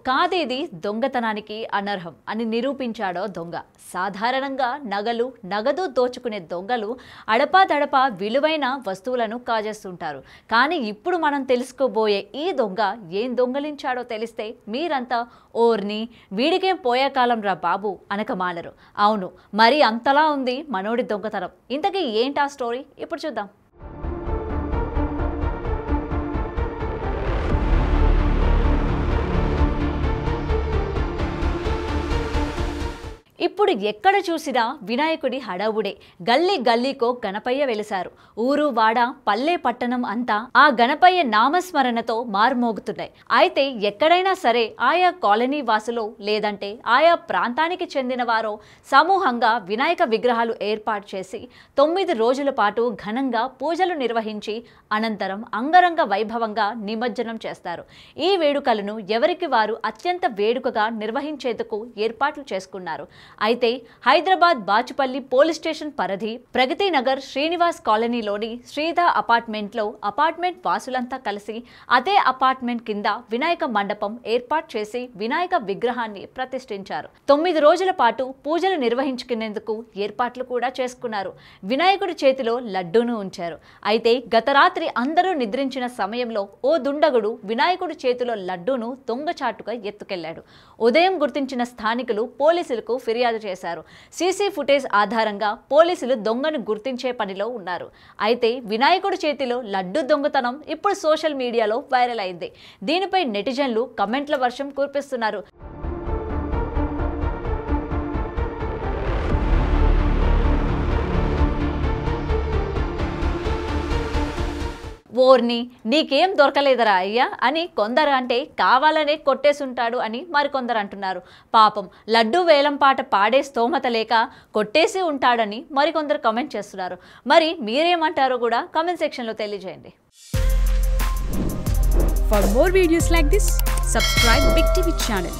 కాదేది దొంగతనానికి అనర్హం అని నిరూపించాడో దొంగ. సాధారణంగా నగలు, నగదు దోచుకునే దొంగలు అడపాదడపా విలువైన వస్తువులను కాజేస్తుంటారు. కానీ ఇప్పుడు మనం తెలుసుకోబోయే ఈ దొంగ ఏం దొంగలించాడో తెలిస్తే మీరంతా ఓర్ని వీడికేం పోయే కాలం రా బాబు అనకమానరు. అవును, మరి అంతలా ఉంది మనోడి దొంగతనం. ఇంతకీ ఏంటా స్టోరీ ఇప్పుడు చూద్దాం. ఇప్పుడు ఎక్కడ చూసినా వినాయకుడి హడావుడే. గల్లీ గల్లీకో గణపయ్య వెలిశారు. ఊరు వాడ పల్లె పట్టణం అంతా ఆ గణపయ్య నామస్మరణతో మారుమోగుతున్నాయి. అయితే ఎక్కడైనా సరే ఆయా కాలనీ వాసులు లేదంటే ఆయా ప్రాంతానికి చెందిన వారో సమూహంగా వినాయక విగ్రహాలు ఏర్పాటు చేసి 9 రోజుల పాటు ఘనంగా పూజలు నిర్వహించి అనంతరం అంగరంగ వైభవంగా నిమజ్జనం చేస్తారు. ఈ వేడుకలను ఎవరికి వారు అత్యంత వేడుకగా నిర్వహించేందుకు ఏర్పాట్లు చేసుకున్నారు. అయితే హైదరాబాద్ బాచుపల్లి పోలీస్ స్టేషన్ పరిధి ప్రగతి నగర్ శ్రీనివాస్ కాలనీలోని శ్రీధా అపార్ట్మెంట్లో అపార్ట్మెంట్ వాసులంతా కలిసి అదే అపార్ట్మెంట్ కింద వినాయక మండపం ఏర్పాటు చేసి వినాయక విగ్రహాన్ని ప్రతిష్ఠించారు. 9 రోజుల పాటు పూజలు నిర్వహించుకునేందుకు ఏర్పాట్లు కూడా చేసుకున్నారు. వినాయకుడి చేతిలో లడ్డూను ఉంచారు. అయితే గత రాత్రి అందరూ నిద్రించిన సమయంలో ఓ దుండగుడు వినాయకుడి చేతిలో లడ్డూను దొంగచాటుగా ఎత్తుకెళ్లాడు. ఉదయం గుర్తించిన స్థానికులు పోలీసులకు ఫిర్యాదు చేశారు. సీసీ ఫుటేజ్ ఆధారంగా పోలీసులు దొంగను గుర్తించే పనిలో ఉన్నారు. అయితే వినాయకుడి చేతిలో లడ్డు దొంగతనం ఇప్పుడు సోషల్ మీడియాలో వైరల్ అయింది. దీనిపై నెటిజన్లు కమెంట్ల వర్షం కురిపిస్తున్నారు. ఓర్ని నీకేం దొరకలేదరా అయ్యా అని కొందరు అంటే కావాలనే కొట్టేసుంటాడు అని మరికొందరు అంటున్నారు. పాపం లడ్డు వేలంపాట పాడే స్తోమత లేక కొట్టేసి ఉంటాడని మరికొందరు కామెంట్ చేస్తున్నారు. మరి మీరేమంటారో కూడా కామెంట్ సెక్షన్లో తెలియజేయండి. For more videos like this, subscribe Big TV channel.